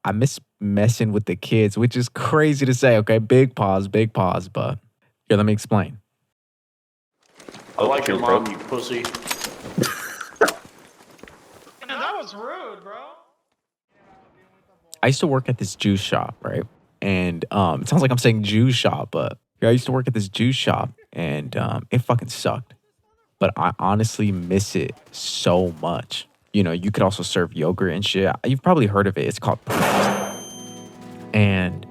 I miss messing with the kids, which is crazy to say, okay? Big pause, but here, let me explain. I like your mom, you pussy. Man, that was rude, bro. I used to work at this juice shop, right? And it sounds like I'm saying juice shop, but yeah, I used to work at this juice shop and it fucking sucked. But I honestly miss it so much. You know, you could also serve yogurt and shit. You've probably heard of it. It's called and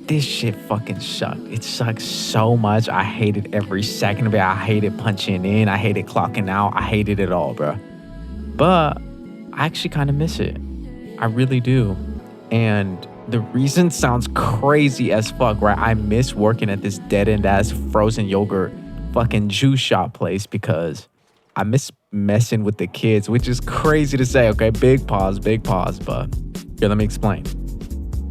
this shit fucking sucked. It sucks so much. I hated every second of it. I hated punching in. I hated clocking out. I hated it all, bro. But I actually kind of miss it. I really do. And the reason sounds crazy as fuck, right? I miss working at this dead-end ass frozen yogurt fucking juice shop place because I miss messing with the kids, which is crazy to say, okay? Big pause, but here, let me explain.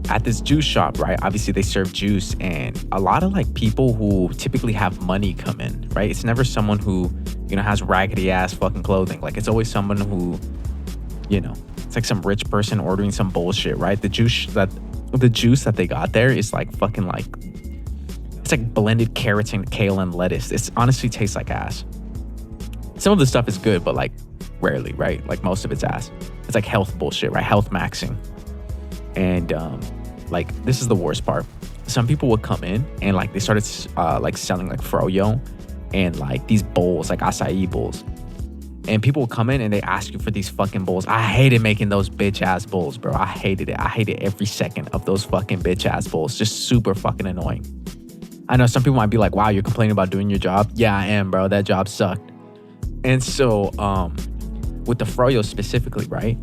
At this juice shop, right? Obviously, they serve juice, and a lot of like people who typically have money come in, right? It's never someone who, you know, has raggedy ass fucking clothing. Like, it's always someone who, you know, it's like some rich person ordering some bullshit, right? The juice that they got there is like fucking like, it's like blended carrots and kale and lettuce. It honestly tastes like ass. Some of the stuff is good, but like rarely, right? Like most of it's ass. It's like health bullshit, right? Health maxing. And like, this is the worst part. Some people would come in and like they started like selling like froyo and like these bowls, like acai bowls. And people would come in and they ask you for these fucking bowls. I hated making those bitch ass bowls, bro. I hated it. I hated every second of those fucking bitch ass bowls. Just super fucking annoying. I know some people might be like, wow, you're complaining about doing your job. Yeah, I am, bro. That job sucked. And so with the froyo specifically, right?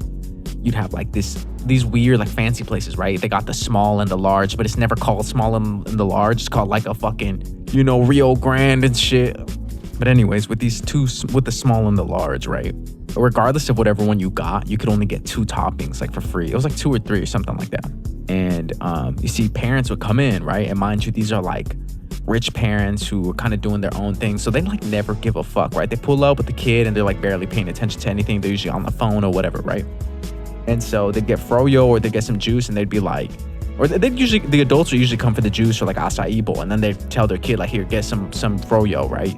You'd have like these weird like fancy places, right? They got the small and the large, but it's never called small and the large. It's called like a fucking, you know, Rio Grande and shit. But anyways, with these two, with the small and the large, right? Regardless of whatever one you got, you could only get 2 toppings like for free. It was like 2 or 3 or something like that. And you see parents would come in, right? And mind you, these are like rich parents who are kind of doing their own thing. So they like never give a fuck, right? They pull up with the kid and they're like barely paying attention to anything. They're usually on the phone or whatever, right? And so they'd get froyo or they'd get some juice and they'd be like, or they'd usually, the adults would usually come for the juice or like acai bowl. And then they'd tell their kid like, here, get some froyo, right?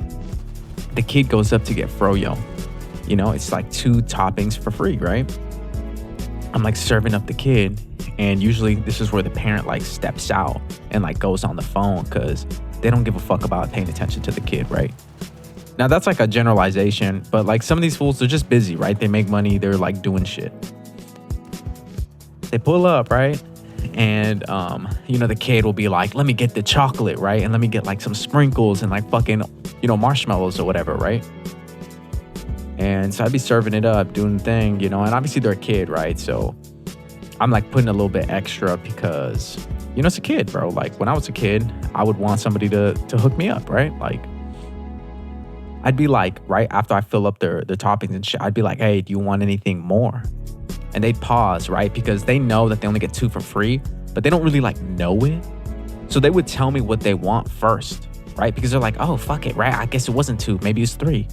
The kid goes up to get froyo. You know, it's like 2 toppings for free, right? I'm like serving up the kid. And usually this is where the parent like steps out and like goes on the phone because they don't give a fuck about paying attention to the kid, right? Now that's like a generalization, but like some of these fools, they're just busy, right? They make money, they're like doing shit. They pull up, right? And, you know, the kid will be like, let me get the chocolate, right? And let me get like some sprinkles and like fucking, you know, marshmallows or whatever, right? And so I'd be serving it up, doing the thing, you know, and obviously they're a kid, right? So I'm like putting a little bit extra because, you know, it's a kid, bro. Like when I was a kid, I would want somebody to hook me up, right? Like I'd be like, right after I fill up their toppings and shit, I'd be like, hey, do you want anything more? And they'd pause, right? Because they know that they only get 2 for free, but they don't really like know it. So they would tell me what they want first, right? Because they're like, oh, fuck it, right? I guess it wasn't 2, maybe it's 3.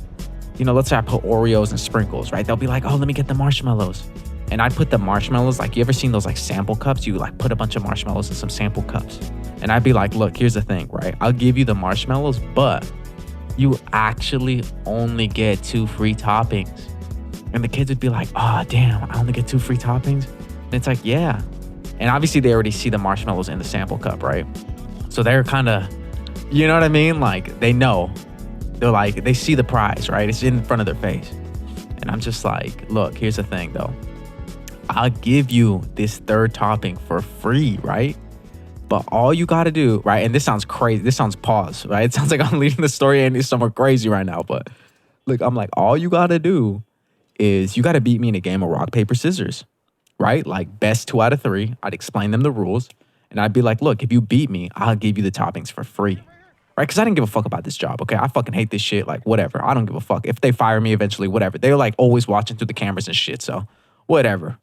You know, let's say I put Oreos and sprinkles, right? They'll be like, oh, let me get the marshmallows. And I'd put the marshmallows, like, you ever seen those like sample cups? You like put a bunch of marshmallows in some sample cups. And I'd be like, look, here's the thing, right? I'll give you the marshmallows, but you actually only get 2 free toppings. And the kids would be like, oh, damn, I only get 2 free toppings? And it's like, yeah. And obviously they already see the marshmallows in the sample cup, right? So they're kind of, you know what I mean? Like, they know. They're like, they see the prize, right? It's in front of their face. And I'm just like, look, here's the thing, though. I'll give you this 3rd topping for free, right? But all you got to do, right? And this sounds crazy. This sounds pause, right? It sounds like I'm leading the story and it's somewhere crazy right now. But look, I'm like, all you got to do is you got to beat me in a game of rock, paper, scissors, right? Like best 2 out of 3. I'd explain them the rules. And I'd be like, look, if you beat me, I'll give you the toppings for free. Right? Because I didn't give a fuck about this job, okay? I fucking hate this shit. Like, whatever. I don't give a fuck. If they fire me eventually, whatever. They're like always watching through the cameras and shit. So whatever.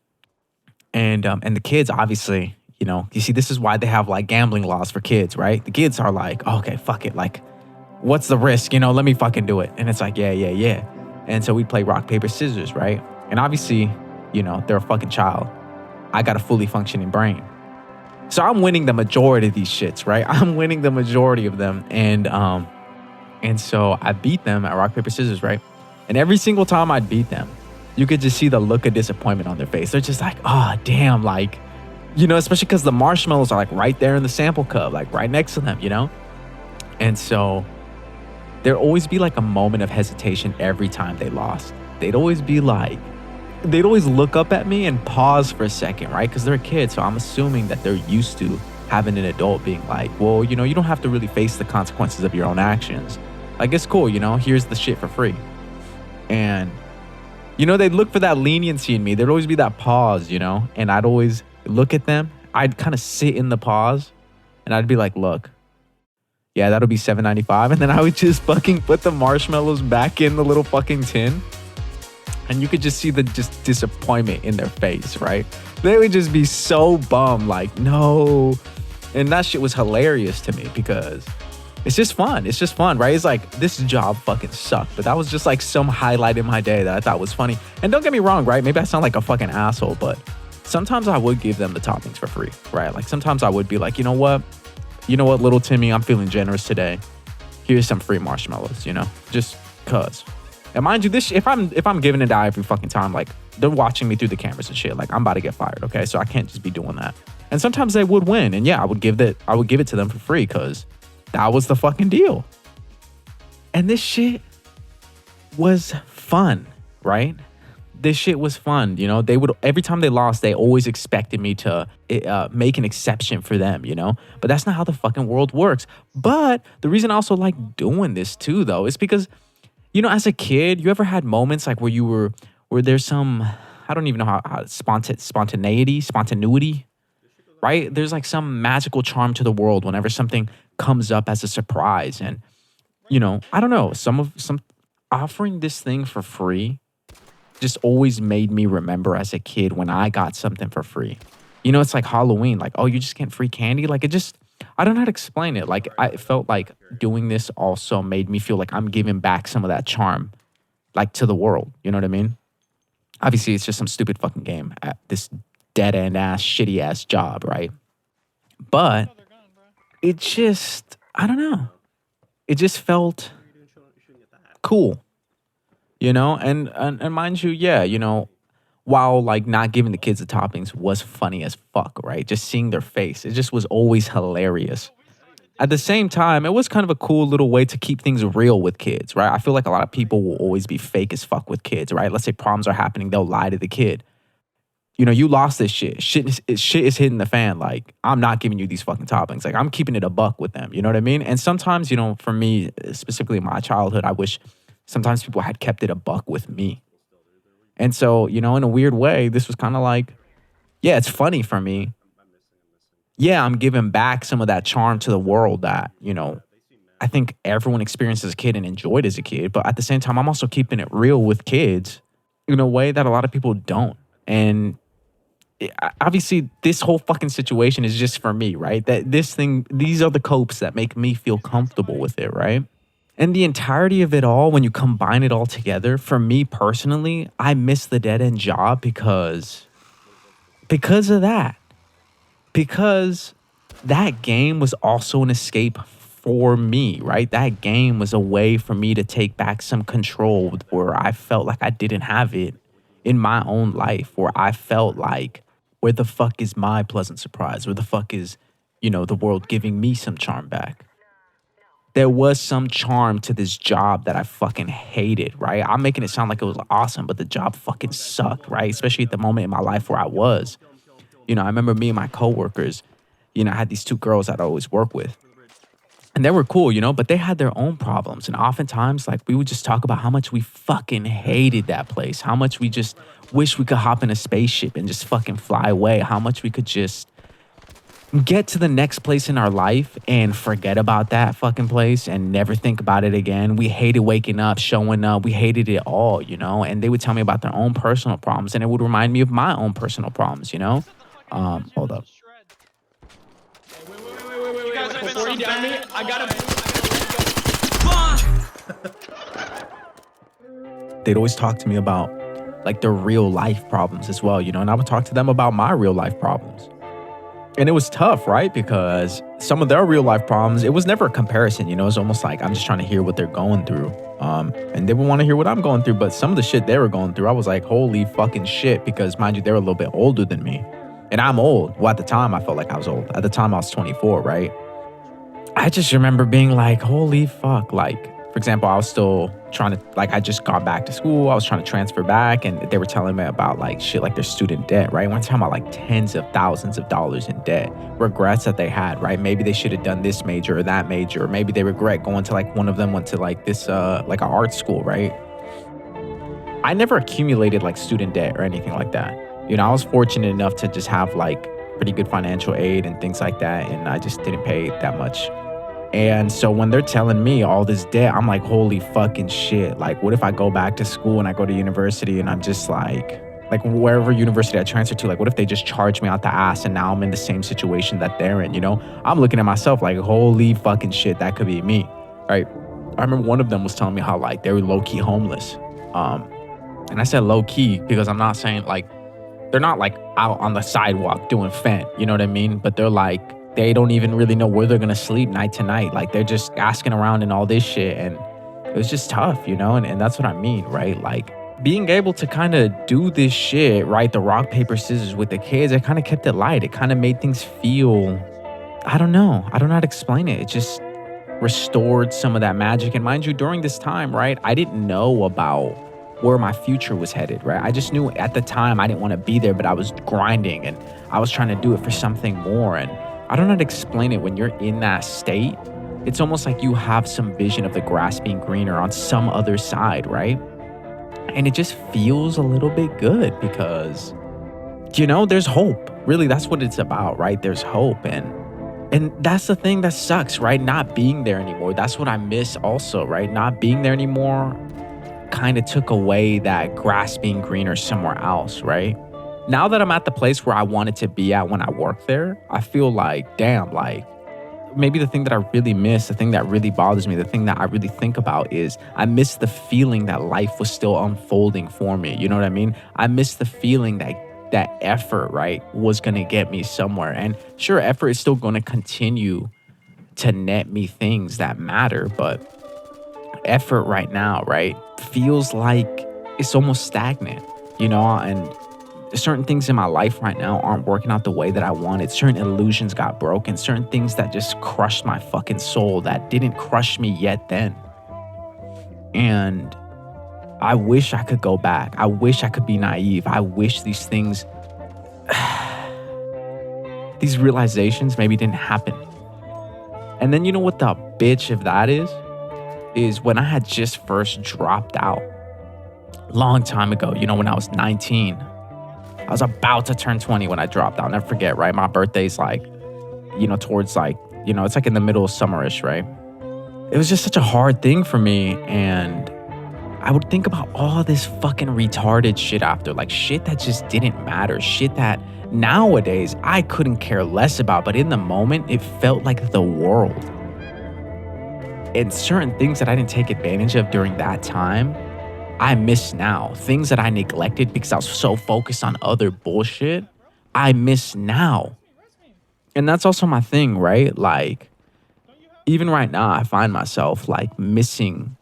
And the kids, obviously, you know, you see, this is why they have like gambling laws for kids, right? The kids are like, oh, okay, fuck it. Like, what's the risk? You know, let me fucking do it. And it's like, yeah. And so we'd play rock, paper, scissors, right? And obviously, you know, they're a fucking child. I got a fully functioning brain. So I'm winning the majority of these shits, right? I'm winning the majority of them. And so I beat them at rock, paper, scissors, right? And every single time I'd beat them, you could just see the look of disappointment on their face. They're just like, oh, damn, like, you know, especially because the marshmallows are like right there in the sample cup, like right next to them, you know? And so there'd always be like a moment of hesitation every time they lost. They'd always look up at me and pause for a second, right? Because they're a kid. So I'm assuming that they're used to having an adult being like, well, you know, you don't have to really face the consequences of your own actions. Like, it's cool, you know, here's the shit for free. And, you know, they'd look for that leniency in me. There'd always be that pause, you know, and I'd always look at them. I'd kind of sit in the pause and I'd be like, look, yeah, that'll be $7.95. And then I would just fucking put the marshmallows back in the little fucking tin. And you could just see the just disappointment in their face, right? They would just be so bummed, like, no. And that shit was hilarious to me because it's just fun. It's just fun, right? It's like, this job fucking sucked. But that was just like some highlight in my day that I thought was funny. And don't get me wrong, right? Maybe I sound like a fucking asshole, but sometimes I would give them the toppings for free, right? Like sometimes I would be like, you know what, little Timmy, I'm feeling generous today. Here's some free marshmallows, you know, just cause. And mind you, this if I'm giving it out every fucking time, like they're watching me through the cameras and shit. Like I'm about to get fired, okay? So I can't just be doing that. And sometimes they would win, and yeah, I would give it to them for free because that was the fucking deal. And this shit was fun, right? This shit was fun, you know. They would every time they lost, they always expected me to make an exception for them, you know. But that's not how the fucking world works. But the reason I also like doing this too, though, is because, you know, as a kid, you ever had moments like where there's some, I don't even know how spontaneity, right? There's like some magical charm to the world whenever something comes up as a surprise. And, you know, I don't know, some offering this thing for free just always made me remember as a kid when I got something for free. You know, it's like Halloween, like, oh, you just get free candy. Like I don't know how to explain it. Like I felt like doing this also made me feel like I'm giving back some of that charm, like to the world. You know what I mean? Obviously, it's just some stupid fucking game at this dead end ass, shitty ass job, right? But it just, I don't know. It just felt cool, you know? And mind you, yeah, you know, while like not giving the kids the toppings was funny as fuck, right? Just seeing their face, it just was always hilarious. At the same time, it was kind of a cool little way to keep things real with kids, right? I feel like a lot of people will always be fake as fuck with kids, right? Let's say problems are happening, they'll lie to the kid. You know, you lost this shit. Shit is hitting the fan. Like, I'm not giving you these fucking toppings. Like, I'm keeping it a buck with them. You know what I mean? And sometimes, you know, for me, specifically in my childhood, I wish sometimes people had kept it a buck with me. And so, you know, in a weird way, this was kind of like, yeah, it's funny for me. Yeah, I'm giving back some of that charm to the world that, you know, I think everyone experienced as a kid and enjoyed as a kid. But at the same time, I'm also keeping it real with kids in a way that a lot of people don't. And obviously, this whole fucking situation is just for me, right? These are the copes that make me feel comfortable with it, right? And the entirety of it all, when you combine it all together, for me personally, I miss the dead end job because of that. Because that game was also an escape for me, right? That game was a way for me to take back some control where I felt like I didn't have it in my own life, where I felt like, where the fuck is my pleasant surprise? Where the fuck is, you know, the world giving me some charm back? There was some charm to this job that I fucking hated, right? I'm making it sound like it was awesome, but the job fucking sucked, right? Especially at the moment in my life where I was. You know, I remember me and my coworkers, you know, I had these two girls I'd always work with. And they were cool, you know, but they had their own problems. And oftentimes, like, we would just talk about how much we fucking hated that place. How much we just wish we could hop in a spaceship and just fucking fly away. How much we could just get to the next place in our life and forget about that fucking place and never think about it again. We hated waking up, showing up. We hated it all, you know. And they would tell me about their own personal problems. And it would remind me of my own personal problems, you know. Hold up. You guys have been so bad. I gotta. They'd always talk to me about like their real life problems as well, and I would talk to them about my real life problems. And it was tough, right? Because some of their real life problems, it was never a comparison, it's almost like I'm just trying to hear what they're going through. And they would want to hear what I'm going through, but some of the shit they were going through, I was like, holy fucking shit, because mind you, they were a little bit older than me. And I'm old. Well, at the time, I felt like I was old. At the time, I was 24, right? I just remember being like, holy fuck. Like, for example, I was still trying to, like, I just got back to school. I was trying to transfer back, and they were telling me about, like, shit, like their student debt, right? We're talking about, like, tens of thousands of dollars in debt. Regrets that they had, right? Maybe they should have done this major or that major, or maybe they regret going to, like, one of them went to, like, this, like, an art school, right? I never accumulated, like, student debt or anything like that. I was fortunate enough to just have, like, pretty good financial aid and things like that, and I just didn't pay that much. And so when they're telling me all this debt, I'm like, holy fucking shit. Like, what if I go back to school and I go to university and I'm just like wherever university I transfer to, like, what if they just charge me out the ass and now I'm in the same situation that they're in, I'm looking at myself like, holy fucking shit, that could be me, right? I remember one of them was telling me how, like, they were low-key homeless. And I said low-key because I'm not saying, like, they're not, like, out on the sidewalk doing fent, you know what I mean? But they're like, they don't even really know where they're gonna sleep night to night. Like, they're just asking around and all this shit, and it was just tough, and that's what I mean, right? Like, being able to kind of do this shit, right? The rock, paper, scissors with the kids, it kind of kept it light. It kind of made things feel, I don't know how to explain it. It just restored some of that magic. And mind you, during this time, right, I didn't know about where my future was headed, right? I just knew at the time I didn't want to be there, but I was grinding and I was trying to do it for something more. And I don't know how to explain it. When you're in that state, it's almost like you have some vision of the grass being greener on some other side, right? And it just feels a little bit good because, there's hope. Really, that's what it's about, right? There's hope. And that's the thing that sucks, right? Not being there anymore. That's what I miss also, right? Not being there anymore kind of took away that grass being greener somewhere else, right? Now that I'm at the place where I wanted to be at when I worked there, I feel like, damn, like, maybe the thing that I really miss, the thing that really bothers me, the thing that I really think about is I miss the feeling that life was still unfolding for me. You know what I mean? I miss the feeling that effort, right, was going to get me somewhere. And sure, effort is still going to continue to net me things that matter, but effort right now, right, feels like it's almost stagnant, and certain things in my life right now aren't working out the way that I wanted. Certain illusions got broken, certain things that just crushed my fucking soul that didn't crush me yet then. And I wish I could go back. I wish I could be naive. I wish these things, these realizations maybe didn't happen. And then you know what the bitch of that is when I had just first dropped out long time ago, when I was 19. I was about to turn 20 when I dropped out. I'll never forget, right? My birthday's like, towards like, it's like in the middle of summerish, right? It was just such a hard thing for me. And I would think about all this fucking retarded shit after, like shit that just didn't matter, shit that nowadays I couldn't care less about. But in the moment, it felt like the world. And certain things that I didn't take advantage of during that time, I miss now. Things that I neglected because I was so focused on other bullshit, I miss now. And that's also my thing, right? Like, even right now, I find myself like missing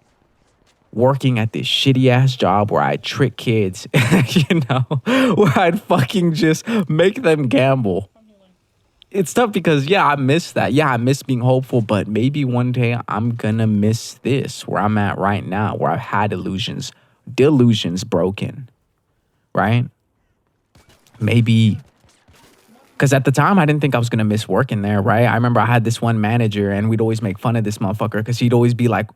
working at this shitty ass job where I trick kids, where I'd fucking just make them gamble. It's tough because, yeah, I miss that. Yeah, I miss being hopeful, but maybe one day I'm gonna miss this where I'm at right now, where I've had delusions broken, right? Maybe, because at the time I didn't think I was gonna miss working there, right? I remember I had this one manager and we'd always make fun of this motherfucker because he'd always be like,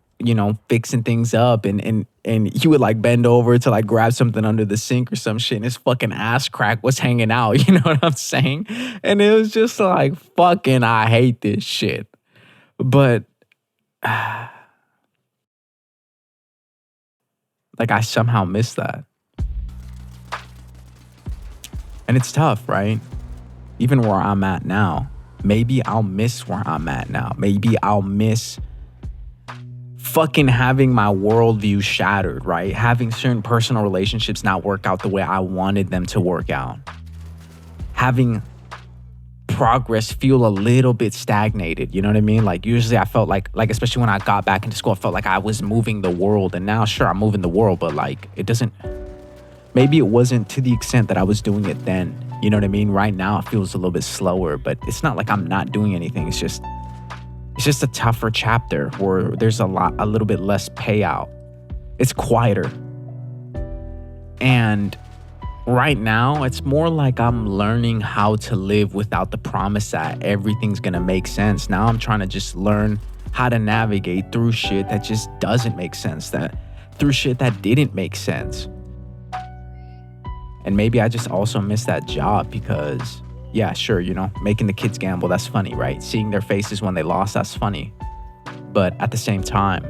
fixing things up and he would like bend over to like grab something under the sink or some shit and his fucking ass crack was hanging out, you know what I'm saying? And it was just like, fucking, I hate this shit. But like I somehow miss that. And it's tough, right? Even where I'm at now, maybe I'll miss where I'm at now. Maybe I'll miss fucking having my worldview shattered, right? Having certain personal relationships not work out the way I wanted them to work out. Having progress feel a little bit stagnated, you know what I mean? Like usually I felt like especially when I got back into school, I felt like I was moving the world, and now sure I'm moving the world, but like it doesn't, maybe it wasn't to the extent that I was doing it then. You know what I mean? Right now it feels a little bit slower, but it's not like I'm not doing anything. It's just a tougher chapter where there's a little bit less payout. It's quieter. And right now, it's more like I'm learning how to live without the promise that everything's gonna make sense. Now I'm trying to just learn how to navigate through shit that just doesn't make sense, through shit that didn't make sense. And maybe I just also miss that job because, yeah, sure, you know, making the kids gamble, that's funny, right? Seeing their faces when they lost, that's funny. But at the same time,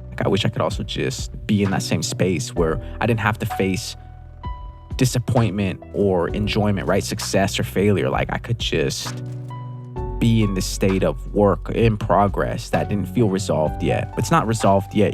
like, I wish I could also just be in that same space where I didn't have to face disappointment or enjoyment, right? Success or failure. Like I could just be in this state of work in progress that didn't feel resolved yet. It's not resolved yet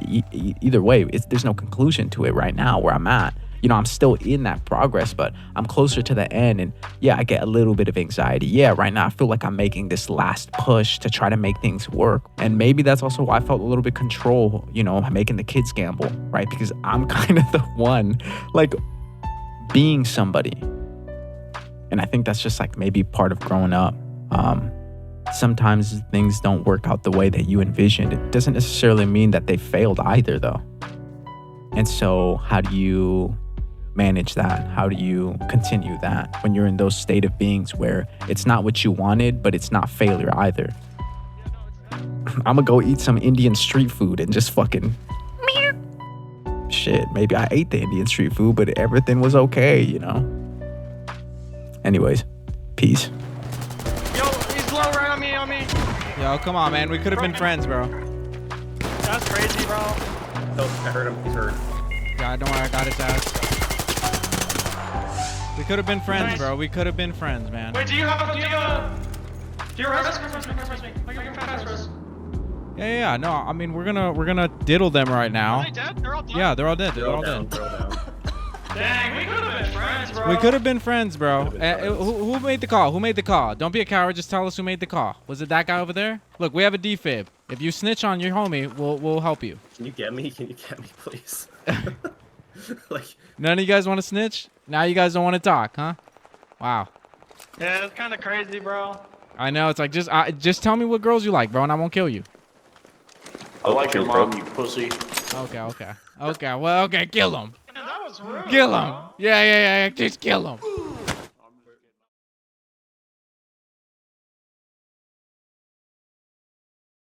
either way. There's no conclusion to it right now where I'm at. You know, I'm still in that progress, but I'm closer to the end. And yeah, I get a little bit of anxiety. Yeah, right now I feel like I'm making this last push to try to make things work. And maybe that's also why I felt a little bit control, you know, making the kids gamble, right? Because I'm kind of the one, like, being somebody. And I think that's just like maybe part of growing up. Sometimes things don't work out the way that you envisioned. It doesn't necessarily mean that they failed either, though. And so how do you manage that? How do you continue that when you're in those state of beings where it's not what you wanted, but it's not failure either? I'm gonna go eat some Indian street food and just fucking shit. Maybe I ate the Indian street food, but everything was okay, you know? Anyways, peace. Yo, he's low right on me. Yo, come on, man. We could have been friends, bro. That's crazy, bro. Oh, I heard him. He's hurt. God, don't worry. I got his ass. We could have been friends, Nice. bro. We could have been friends, man. Wait, do you have a res? Yeah. No, I mean, we're gonna diddle them right now. Are they dead? They're all dead? Yeah, they're all dead. They're all Down, dead. throw down. Dang, we could have been friends, bro. We could have been friends, bro. Could've been friends. Who made the call? Who made the call? Don't be a coward. Just tell us who made the call. Was it that guy over there? Look, we have a defib. If you snitch on your homie, we'll help you. Can you get me? Can you get me, please? Like, None of you guys want to snitch? Now you guys don't want to talk, huh? Wow. Yeah, it's kind of crazy, bro. I know. It's like just tell me what girls you like, bro, and I won't kill you. I like your mom, you pussy. Okay. Well, okay. Kill him. Man, that was rude. Kill him. bro. Yeah. Just kill him.